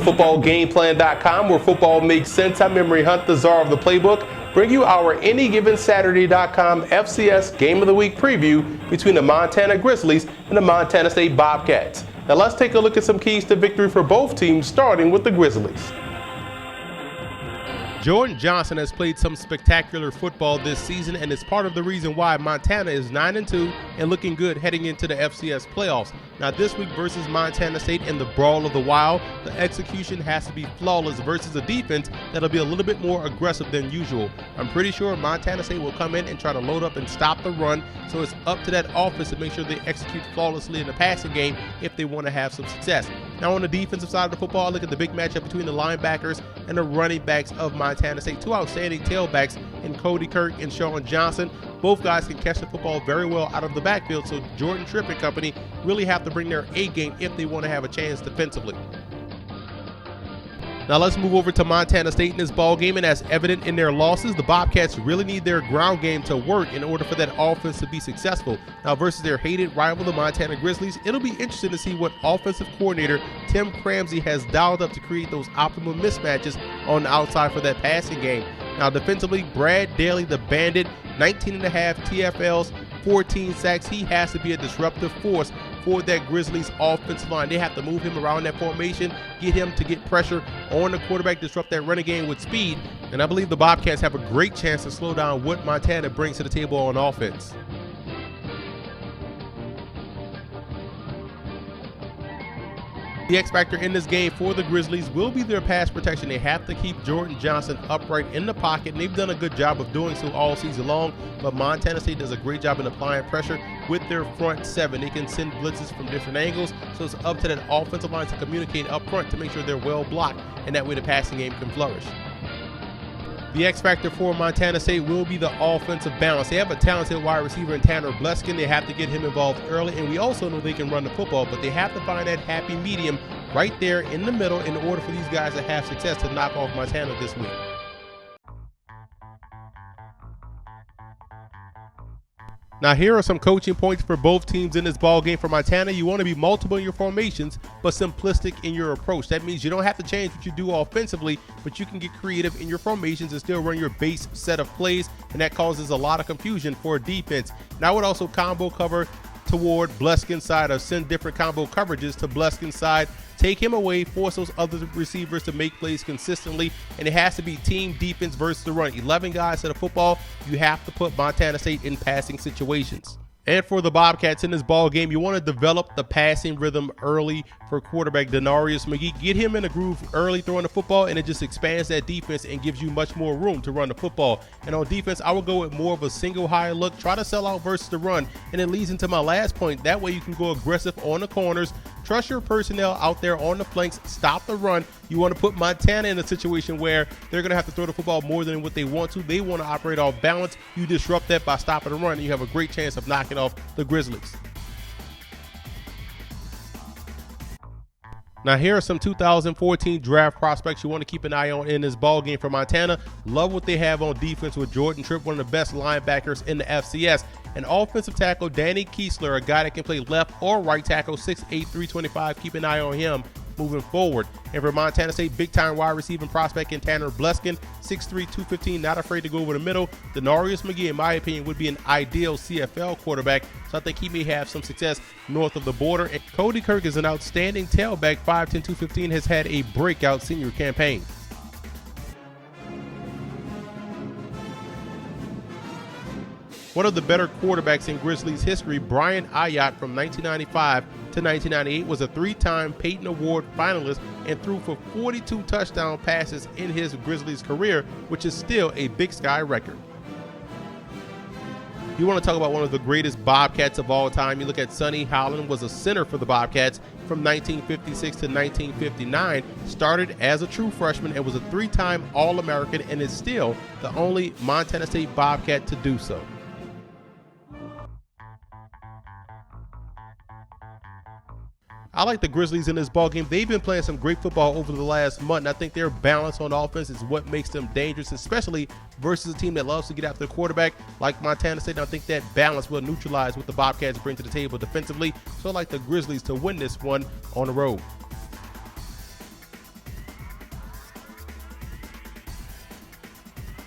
footballgameplan.com, where football makes sense. I'm Emery Hunt, the czar of the playbook. Bring you our anygivensaturday.com FCS Game of the Week preview between the Montana Grizzlies and the Montana State Bobcats. Now let's take a look at some keys to victory for both teams, starting with the Grizzlies. Jordan Johnson has played some spectacular football this season and is part of the reason why Montana is 9-2 and looking good heading into the FCS playoffs. Now this week versus Montana State in the Brawl of the Wild, the execution has to be flawless versus a defense that'll be a little bit more aggressive than usual. I'm pretty sure Montana State will come in and try to load up and stop the run, so it's up to that offense to make sure they execute flawlessly in the passing game if they want to have some success. Now on the defensive side of the football, look at the big matchup between the linebackers and the running backs of Montana State. Two outstanding tailbacks in Cody Kirk and Sean Johnson. Both guys can catch the football very well out of the backfield, so Jordan Tripp and company really have to bring their A game if they want to have a chance defensively. Now let's move over to Montana State in this ball game, and as evident in their losses, the Bobcats really need their ground game to work in order for that offense to be successful. Now versus their hated rival, the Montana Grizzlies, it'll be interesting to see what offensive coordinator Tim Cramsey has dialed up to create those optimal mismatches on the outside for that passing game. Now defensively, Brad Daly, the Bandit, 19.5 TFLs, 14 sacks. He has to be a disruptive force for that Grizzlies offensive line. They have to move him around that formation, get him to get pressure on the quarterback, disrupt that running game with speed, and I believe the Bobcats have a great chance to slow down what Montana brings to the table on offense. The X factor in this game for the Grizzlies will be their pass protection. They have to keep Jordan Johnson upright in the pocket, and they've done a good job of doing so all season long, but Montana State does a great job in applying pressure with their front seven. They can send blitzes from different angles, so it's up to that offensive line to communicate up front to make sure they're well blocked, and that way the passing game can flourish. The X factor for Montana State will be the offensive balance. They have a talented wide receiver in Tanner Bleskin. They have to get him involved early, and we also know they can run the football, but they have to find that happy medium right there in the middle in order for these guys to have success to knock off Montana this week. Now here are some coaching points for both teams in this ball game. For Montana, you want to be multiple in your formations, but simplistic in your approach. That means you don't have to change what you do offensively, but you can get creative in your formations and still run your base set of plays, and that causes a lot of confusion for a defense. And I would also combo cover toward Bleskin's side, or send different combo coverages to Bleskin's side. Take him away, force those other receivers to make plays consistently, and it has to be team defense versus the run. 11 guys to the football, you have to put Montana State in passing situations. And for the Bobcats in this ball game, you want to develop the passing rhythm early for quarterback Denarius McGee. Get him in a groove early throwing the football, and it just expands that defense and gives you much more room to run the football. And on defense, I will go with more of a single high look, try to sell out versus the run, and it leads into my last point. That way you can go aggressive on the corners, trust your personnel out there on the flanks, stop the run. You want to put Montana in a situation where they're going to have to throw the football more than what they want to. They want to operate off balance. You disrupt that by stopping the run, and you have a great chance of knocking off the Grizzlies. Now here are some 2014 draft prospects you want to keep an eye on in this ball game for Montana. Love what they have on defense with Jordan Tripp, one of the best linebackers in the FCS. An offensive tackle, Danny Kiesler, a guy that can play left or right tackle, 6'8", 325. Keep an eye on him moving forward. And for Montana State, big-time wide receiving prospect in Tanner Bleskin, 6'3", 215, not afraid to go over the middle. Denarius McGee, in my opinion, would be an ideal CFL quarterback, so I think he may have some success north of the border. And Cody Kirk is an outstanding tailback, 5'10", 215, has had a breakout senior campaign. One of the better quarterbacks in Grizzlies history, Brian Ayotte, from 1995 to 1998, was a three-time Peyton Award finalist and threw for 42 touchdown passes in his Grizzlies career, which is still a Big Sky record. You want to talk about one of the greatest Bobcats of all time. You look at Sonny Howland, was a center for the Bobcats from 1956 to 1959, started as a true freshman and was a three-time All-American, and is still the only Montana State Bobcat to do so. I like the Grizzlies in this ballgame. They've been playing some great football over the last month, and I think their balance on offense is what makes them dangerous, especially versus a team that loves to get after the quarterback like Montana State. And I think that balance will neutralize what the Bobcats bring to the table defensively. So I like the Grizzlies to win this one on the road.